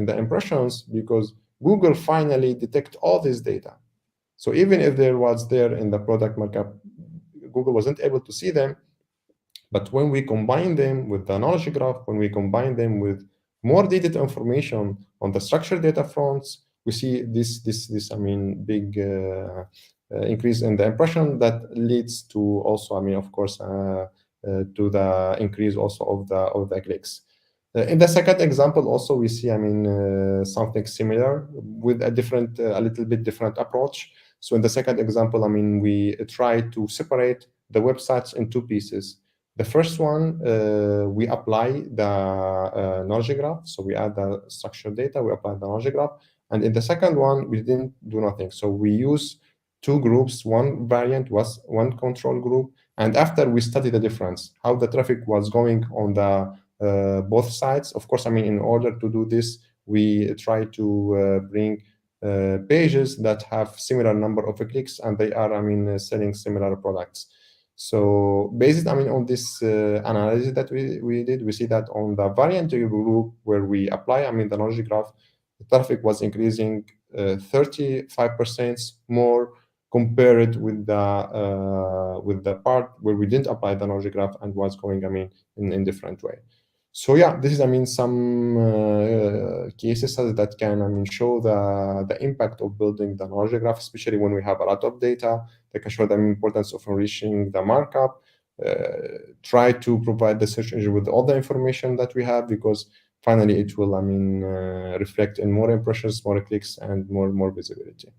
the impressions, because Google finally detect all this data. So even if there was there in the product markup, Google wasn't able to see them. But when we combine them with the knowledge graph, when we combine them with more detailed information on the structured data fronts, we see this big increase in the impression that leads to also, of course, to the increase also of the clicks. In the second example, also we see, something similar with a little bit different approach. So in the second example, we try to separate the websites in two pieces. The first one, we apply the knowledge graph. So we add the structured data, we apply the knowledge graph. And in the second one, we didn't do nothing. So we use two groups, one variant was one control group. And after we study the difference, how the traffic was going on the both sides. Of course, in order to do this, we try to bring pages that have similar number of clicks, and they are, selling similar products. So based, on this analysis that we did, we see that on the variant group where we apply, the knowledge graph, the traffic was increasing 35% more compared with the part where we didn't apply the knowledge graph and was going, in different way. So yeah, this is, some cases that can, show the impact of building the knowledge graph, especially when we have a lot of data. They can show the importance of enriching the markup. Try to provide the search engine with all the information that we have, because finally it will, reflect in more impressions, more clicks, and more visibility.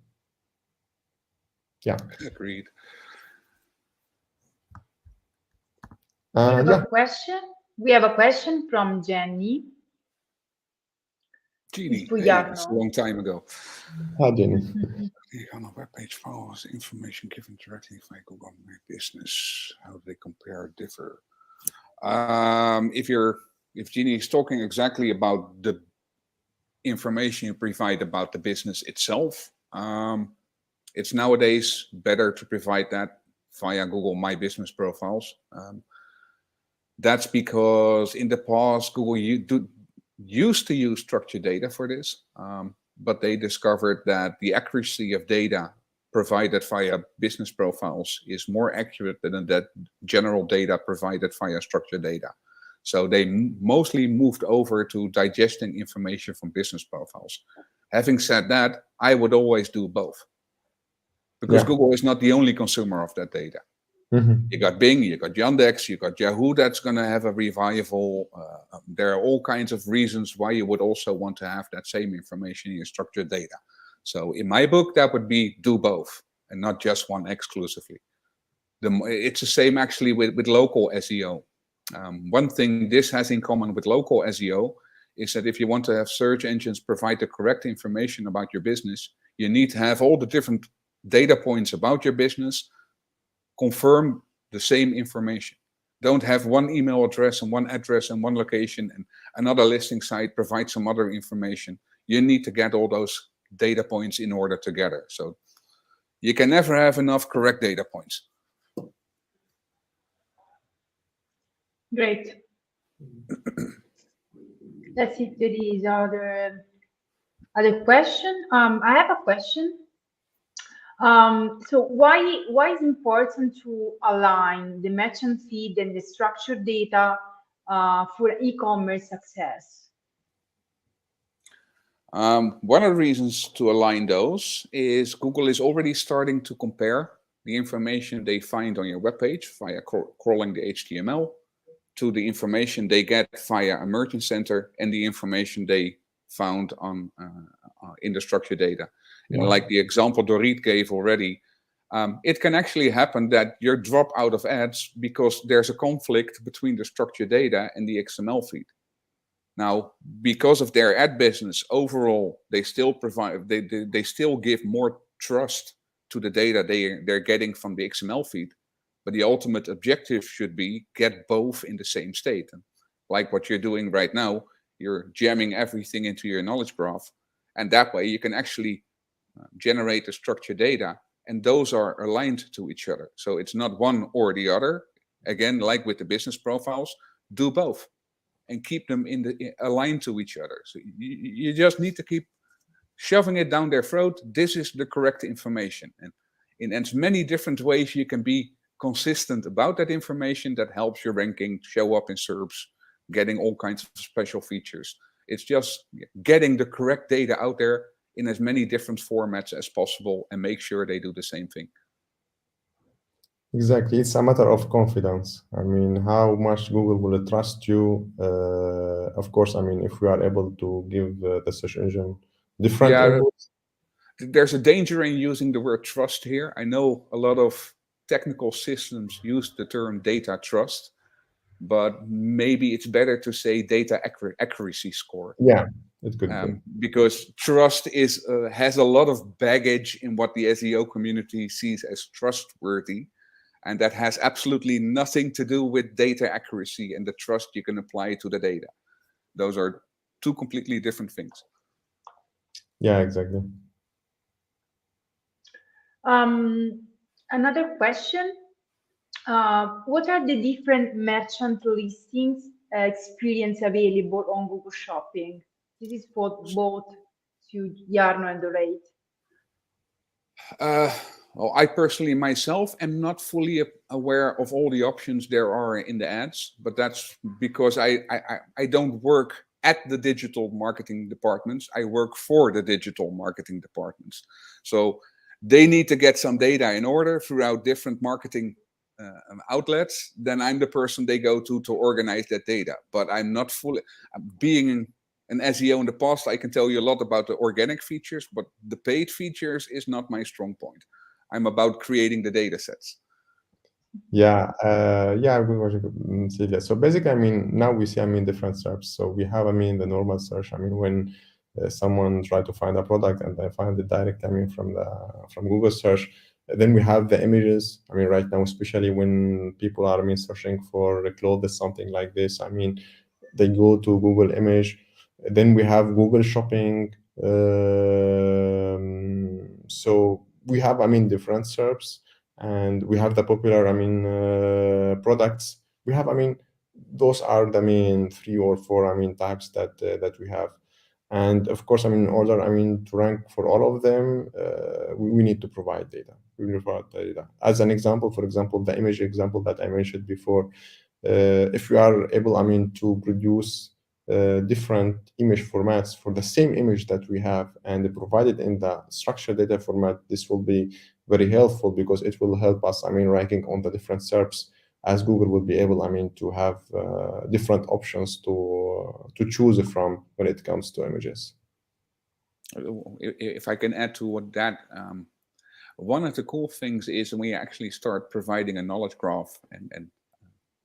Yeah. Agreed. We have a question. We have a question from Jenny. Jeannie, For hey, that's a Jarno. long time ago. Hi, Jenny. On a web page follows information given directly by Google My Business. How do they compare, differ? If Jeannie is talking exactly about the information you provide about the business itself, it's nowadays better to provide that via Google My Business profiles. That's because in the past, Google used to use structured data for this, but they discovered that the accuracy of data provided via business profiles is more accurate than that general data provided via structured data. So they mostly moved over to digesting information from business profiles. Having said that, I would always do both, because Google is not the only consumer of that data. You got Bing, you got Yandex, you got Yahoo that's going to have a revival. There are all kinds of reasons why you would also want to have that same information in your structured data. So in my book, that would be do both and not just one exclusively. It's the same actually with local SEO. One thing this has in common with local SEO is that if you want to have search engines provide the correct information about your business, you need to have all the different data points about your business confirm the same information. Don't have one email address and one address and one location and another listing site provide some other information. You need to get all those data points in order together. So you can never have enough correct data points. Great. Let's see if there is other question. I have a question. So why is it important to align the merchant feed and the structured data for e-commerce success? One of the reasons to align those is Google is already starting to compare the information they find on your webpage via crawling the HTML to the information they get via a merchant center and the information they found on in the structured data. And like the example Doreid gave already, it can actually happen that you drop out of ads because there's a conflict between the structured data and the XML feed. Now, because of their ad business overall, they still provide, they still give more trust to the data they're getting from the XML feed. But the ultimate objective should be get both in the same state. And like what you're doing right now, you're jamming everything into your knowledge graph. And that way you can actually generate the structured data, and those are aligned to each other. So it's not one or the other. Again, like with the business profiles, do both and keep them aligned to each other. So you just need to keep shoving it down their throat. This is the correct information. And in as many different ways you can be consistent about that information, that helps your ranking show up in SERPs, getting all kinds of special features. It's just getting the correct data out there in as many different formats as possible and make sure they do the same thing. Exactly. It's a matter of confidence. I mean, how much Google will trust you. Of course, I mean, if we are able to give the search engine different inputs. There's a danger in using the word trust here. I know a lot of technical systems use the term data trust, but maybe it's better to say data accuracy score. Yeah, it could be. Because trust has a lot of baggage in what the SEO community sees as trustworthy, and that has absolutely nothing to do with data accuracy and the trust you can apply to the data. Those are two completely different things. Yeah, exactly. Another question. What are the different merchant listings experience available on Google Shopping? This is for both to Jarno and Doreid. Well, I personally myself am not fully aware of all the options there are in the ads, but that's because I don't work at the digital marketing departments. I work for the digital marketing departments. So they need to get some data in order throughout different marketing outlets. Then I'm the person they go to organize that data. But I'm not fully, being an SEO in the past, I can tell you a lot about the organic features, but the paid features is not my strong point. I'm about creating the data sets. Yeah, Silvia. So basically, I mean, now we see, I mean, different SERPs. So we have, I mean, the normal search. I mean, when someone try to find a product and they find it direct, I mean, from Google search. Then we have the images. I mean, right now, especially when people are, I mean, searching for clothes, something like this. I mean, they go to Google Image. Then we have Google Shopping. So we have, I mean, different SERPs, and we have the popular, I mean, products. We have, I mean, those are the main 3 or 4, I mean, types that we have. And of course, in order, to rank for all of them, we need to provide data. We need to provide data. As an example, for example, the image example that I mentioned before, if we are able, to produce different image formats for the same image that we have and provide it in the structured data format, this will be very helpful because it will help us, ranking on the different SERPs, as Google will be able, to have different options to choose from when it comes to images. If I can add to what that, one of the cool things is when we actually start providing a knowledge graph, and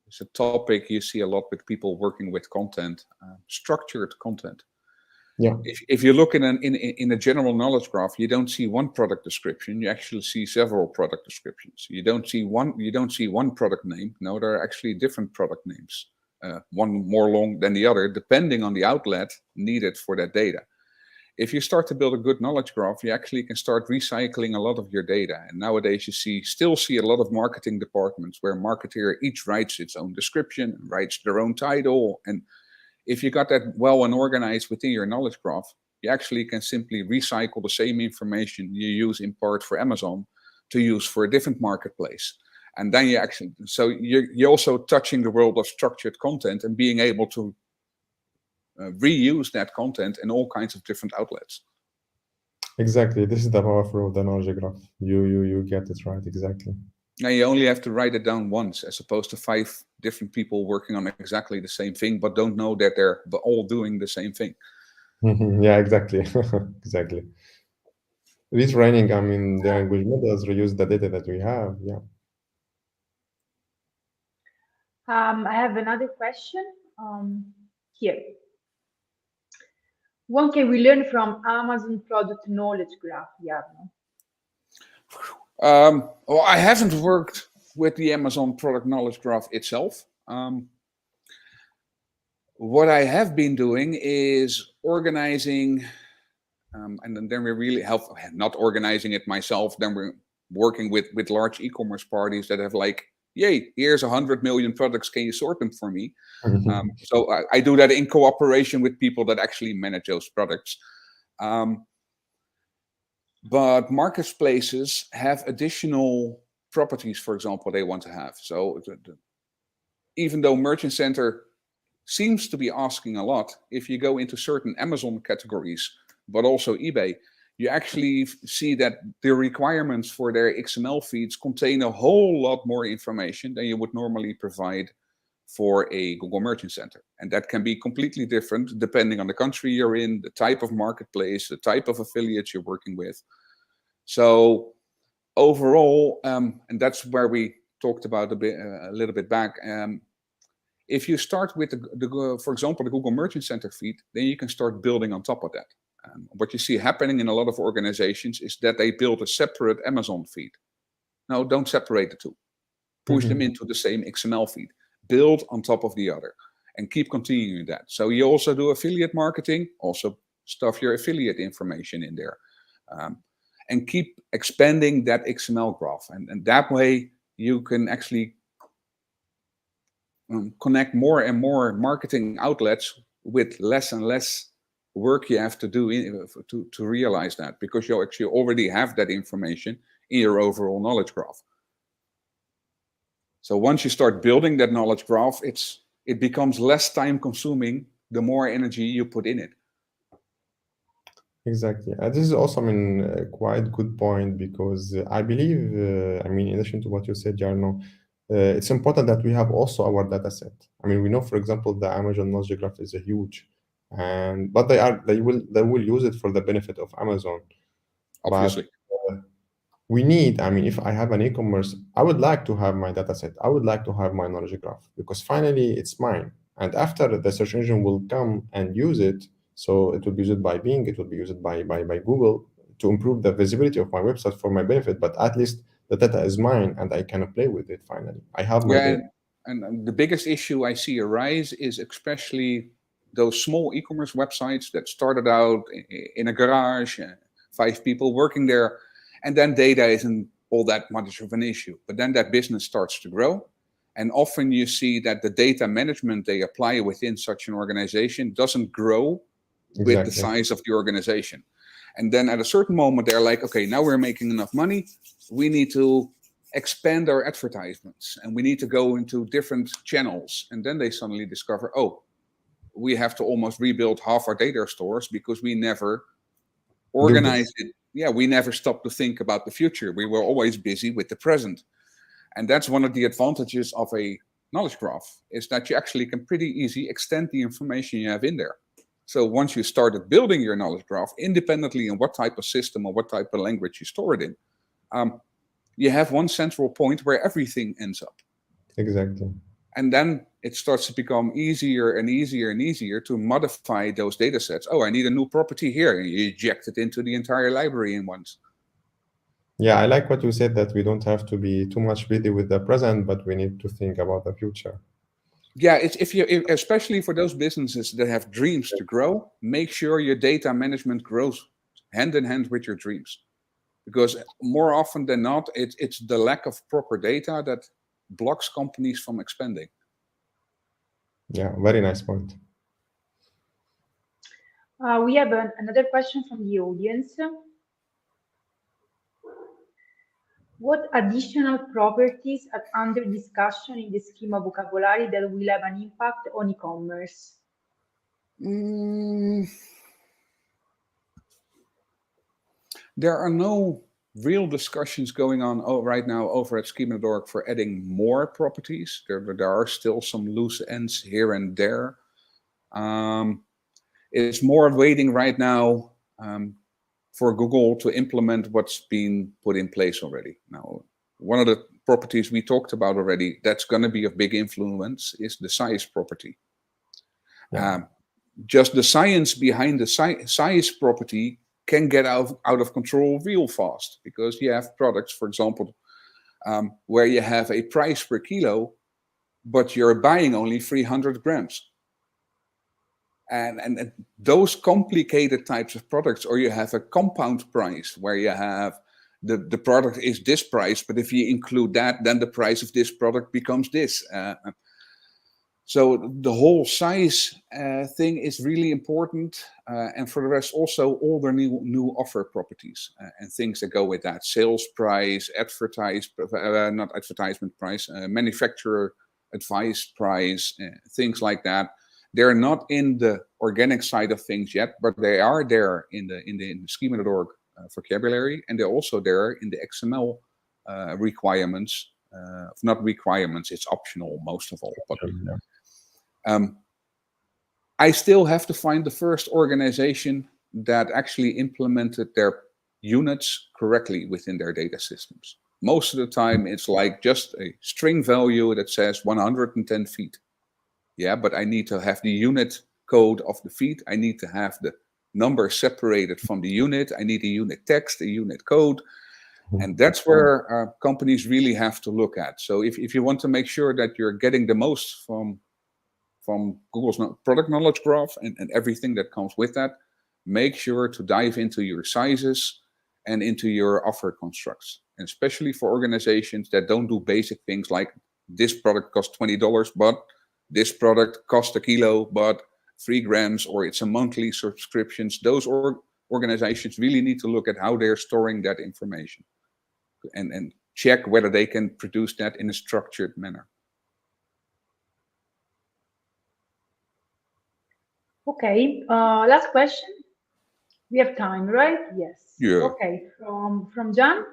it's a topic you see a lot with people working with content, structured content. Yeah. If you look in a general knowledge graph, you don't see one product description. You actually see several product descriptions. You don't see one product name. No, there are actually different product names, one more long than the other, depending on the outlet needed for that data. If you start to build a good knowledge graph, you actually can start recycling a lot of your data. And nowadays you still see a lot of marketing departments where marketer each writes its own description, writes their own title. And if you got that well and organized within your knowledge graph, you actually can simply recycle the same information you use in part for Amazon to use for a different marketplace. And then you're also touching the world of structured content and being able to reuse that content in all kinds of different outlets. Exactly. This is the power of the knowledge graph. You get it right. Exactly. Now you only have to write it down once, as opposed to 5 different people working on exactly the same thing, but don't know that they're all doing the same thing. Yeah, exactly. Exactly. Retraining, the language models reuse the data that we have. Yeah. I have another question here. What can we learn from Amazon product knowledge graph, Jarno? Well, I haven't worked with the Amazon product knowledge graph itself. What I have been doing is organizing, and then we really help, not organizing it myself, then we're working with large e-commerce parties that have like, yay, here's 100 million products, can you sort them for me? So I do that in cooperation with people that actually manage those products. But marketplaces have additional properties, for example, they want to have. So even though Merchant Center seems to be asking a lot, if you go into certain Amazon categories, but also eBay, you actually see that the requirements for their XML feeds contain a whole lot more information than you would normally provide for a Google Merchant Center. And that can be completely different depending on the country you're in, the type of marketplace, the type of affiliates you're working with. So overall, and that's where we talked about a little bit back, if you start with, for example, the Google Merchant Center feed, then you can start building on top of that. What you see happening in a lot of organizations is that they build a separate Amazon feed. No, don't separate the two. Push them into the same XML feed. Build on top of the other and keep continuing that. So you also do affiliate marketing, also stuff your affiliate information in there. And keep expanding that XML graph. And that way you can actually connect more and more marketing outlets with less and less work you have to do to realize that, because you actually already have that information in your overall knowledge graph. So once you start building that knowledge graph, it becomes less time consuming the more energy you put in it. Exactly. This is also, a quite good point, because I believe, in addition to what you said, Jarno, it's important that we have also our data set. We know, for example, the Amazon knowledge graph is a huge, but they will use it for the benefit of Amazon. Obviously. But we need, if I have an e-commerce, I would like to have my data set. I would like to have my knowledge graph, because finally it's mine. And after, the search engine will come and use it. So it will be used by Bing, it will be used by Google to improve the visibility of my website for my benefit. But at least the data is mine and I can play with it finally. I have my data. And the biggest issue I see arise is especially those small e-commerce websites that started out in a garage, 5 people working there, and then data isn't all that much of an issue. But then that business starts to grow. And often you see that the data management they apply within such an organization doesn't grow with the size of the organization. And then at a certain moment, they're like, okay, now we're making enough money. We need to expand our advertisements and we need to go into different channels. And then they suddenly discover, oh, we have to almost rebuild half our data stores because we never organized it. Yeah, we never stopped to think about the future. We were always busy with the present. And that's one of the advantages of a knowledge graph, is that you actually can pretty easy extend the information you have in there. So once you started building your knowledge graph, independently in what type of system or what type of language you store it in, you have one central point where everything ends up. Exactly. And then it starts to become easier and easier and easier to modify those data sets. Oh, I need a new property here. And you eject it into the entire library in once. Yeah, I like what you said, that we don't have to be too much busy with the present, but we need to think about the future. Yeah, it's especially for those businesses that have dreams to grow, make sure your data management grows hand in hand with your dreams. Because more often than not, it's the lack of proper data that blocks companies from expanding. Yeah, very nice point. We have another question from the audience. What additional properties are under discussion in the schema vocabulary that will have an impact on e-commerce? There are no real discussions going on right now over at schema.org for adding more properties. There are still some loose ends here and there. It's more waiting right now for Google to implement what's been put in place already. Now, one of the properties we talked about already that's going to be of big influence is the size property. Yeah. Just the science behind the size property can get out of control real fast, because you have products, for example, where you have a price per kilo, but you're buying only 300 grams. And those complicated types of products, or you have a compound price where you have the product is this price, but if you include that, then the price of this product becomes this. So the whole size thing is really important. And for the rest, also all the new offer properties and things that go with that. Sales price, not advertisement price, manufacturer advice price, things like that. They're not in the organic side of things yet, but they are there in the schema.org vocabulary, and they're also there in the XML requirements. Not requirements, it's optional most of all. But I still have to find the first organization that actually implemented their units correctly within their data systems. Most of the time, it's like just a string value that says 110 feet. Yeah, but I need to have the unit code of the feet. I need to have the number separated from the unit. I need a unit text, a unit code. And that's where companies really have to look at. So if you want to make sure that you're getting the most from Google's product knowledge graph and everything that comes with that, make sure to dive into your sizes and into your offer constructs. And especially for organizations that don't do basic things like this product costs $20, but this product costs a kilo, but 3 grams, or it's a monthly subscriptions. Those organizations really need to look at how they're storing that information and check whether they can produce that in a structured manner. Okay, last question. We have time, right? Yes. Yeah. Okay, from John.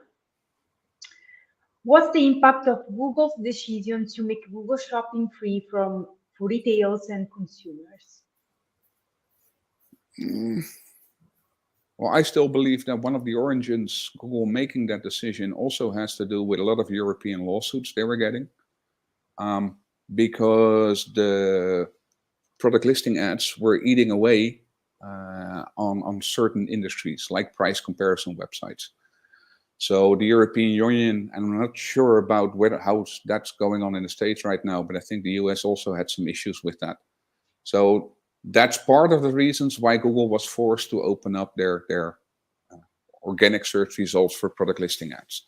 What's the impact of Google's decision to make Google Shopping free for retailers and consumers? Well, I still believe that one of the origins Google making that decision also has to do with a lot of European lawsuits they were getting, because the product listing ads were eating away on certain industries like price comparison websites. So the European Union, and I'm not sure about how that's going on in the States right now, but I think the US also had some issues with that. So that's part of the reasons why Google was forced to open up their organic search results for product listing ads.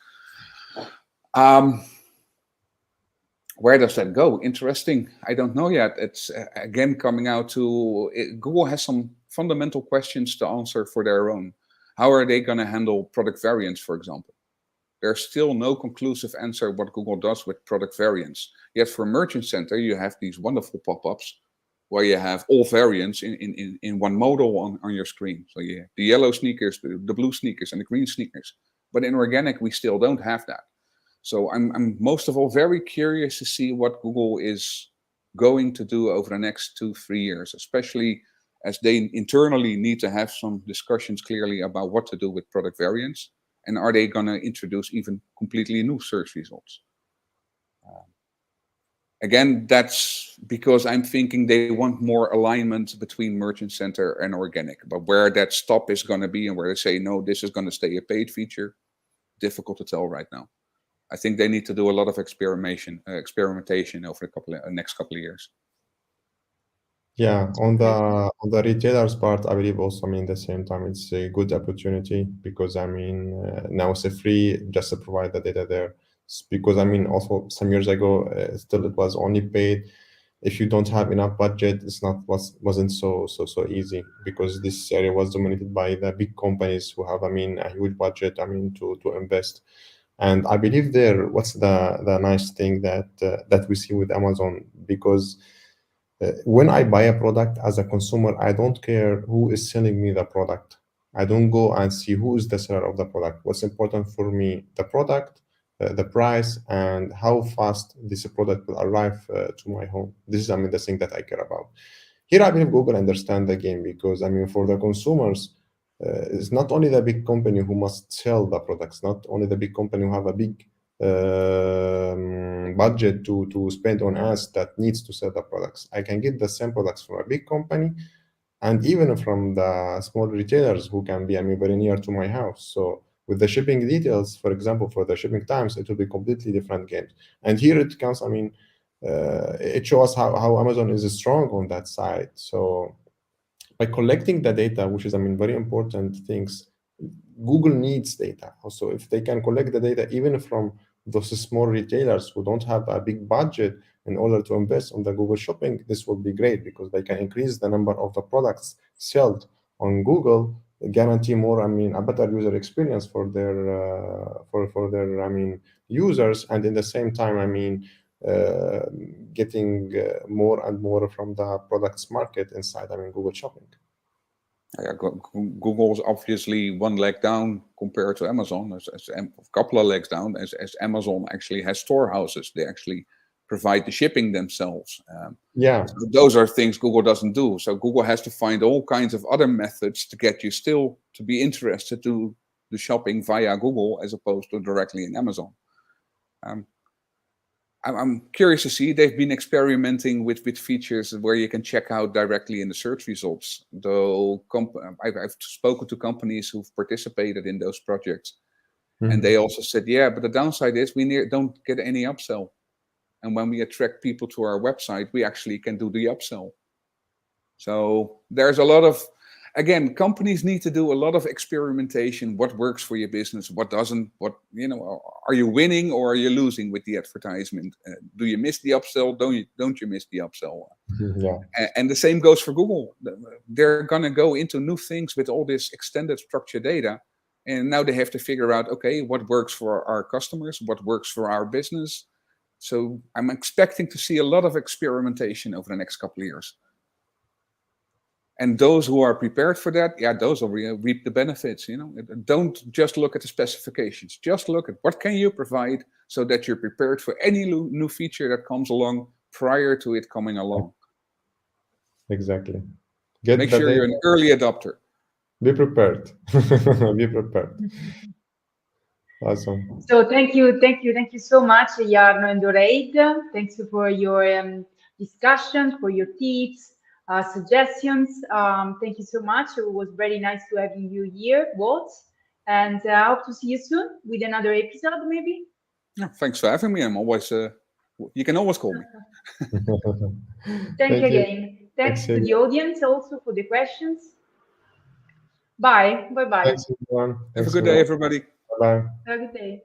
Where does that go? Interesting. I don't know yet. It's again coming out to Google has some fundamental questions to answer for their own. How are they going to handle product variants, for example? There's still no conclusive answer what Google does with product variants. Yet for Merchant Center, you have these wonderful pop-ups where you have all variants in one modal on your screen. So you have the yellow sneakers, the blue sneakers, and the green sneakers. But in organic, we still don't have that. So I'm most of all very curious to see what Google is going to do over the next 2-3 years, especially as they internally need to have some discussions clearly about what to do with product variants. And are they going to introduce even completely new search results? Again, that's because I'm thinking they want more alignment between Merchant Center and organic. But where that stop is going to be and where they say, no, this is going to stay a paid feature, difficult to tell right now. I think they need to do a lot of experimentation over the next couple of years. Yeah, on the retailers part, I believe also, I mean, at the same time, it's a good opportunity because, I mean, now it's a free just to provide the data there. Because, I mean, also some years ago, still it was only paid. If you don't have enough budget, wasn't so easy because this area was dominated by the big companies who have, I mean, a huge budget, I mean, to invest. And I believe what's the nice thing that we see with Amazon, because when I buy a product as a consumer, I don't care who is selling me the product. I don't go and see who is the seller of the product. What's important for me, the product, the price, and how fast this product will arrive to my home. This is, I mean, the thing that I care about. Here, I believe Google understand the game because, I mean, for the consumers, it's not only the big company who must sell the products, not only the big company who have a big budget to spend on ads that needs to sell the products. I can get the same products from a big company and even from the small retailers who can be, I mean, very near to my house. So with the shipping details, for example, for the shipping times, it will be completely different games. And here it comes, I mean, it shows how Amazon is strong on that side. So by collecting the data, which is, I mean, very important things, Google needs data. Also, if they can collect the data, even from those small retailers who don't have a big budget in order to invest on the Google Shopping, this will be great because they can increase the number of the products sold on Google, guarantee more, I mean, a better user experience for their I mean, users, and in the same time, I mean, getting more and more from the products market inside, I mean, Google Shopping. Yeah, Google is obviously one leg down compared to Amazon, as a couple of legs down, as Amazon actually has storehouses. They actually provide the shipping themselves. Yeah. So those are things Google doesn't do. So Google has to find all kinds of other methods to get you still to be interested to do shopping via Google as opposed to directly in Amazon. I'm curious to see. They've been experimenting with features where you can check out directly in the search results. Though I've spoken to companies who've participated in those projects, and they also said, yeah, but the downside is we don't get any upsell. And when we attract people to our website, we actually can do the upsell. So there's a lot of, again, companies need to do a lot of experimentation. What works for your business? What doesn't? What, you know, are you winning or are you losing with the advertisement? Do you miss the upsell? Don't you miss the upsell? Yeah. And the same goes for Google. They're going to go into new things with all this extended structured data. And now they have to figure out, okay, what works for our customers? What works for our business? So I'm expecting to see a lot of experimentation over the next couple of years. And those who are prepared for that, yeah, those will reap the benefits. You know, don't just look at the specifications. Just look at what can you provide so that you're prepared for any new feature that comes along prior to it coming along. Exactly. Make sure you're an early adopter. Be prepared. Be prepared. Awesome. So thank you so much, Jarno and Doreid. Thanks for your discussion, for your tips, suggestions. Thank you so much. It was very nice to have you here, both. And I hope to see you soon with another episode, maybe. Yeah, thanks for having me. I'm always, you can always call me. Thank you again. Thanks to the audience also for the questions. Bye. Bye-bye. Thanks, everyone. Have a good day, everybody. Bye-bye. Have a good day.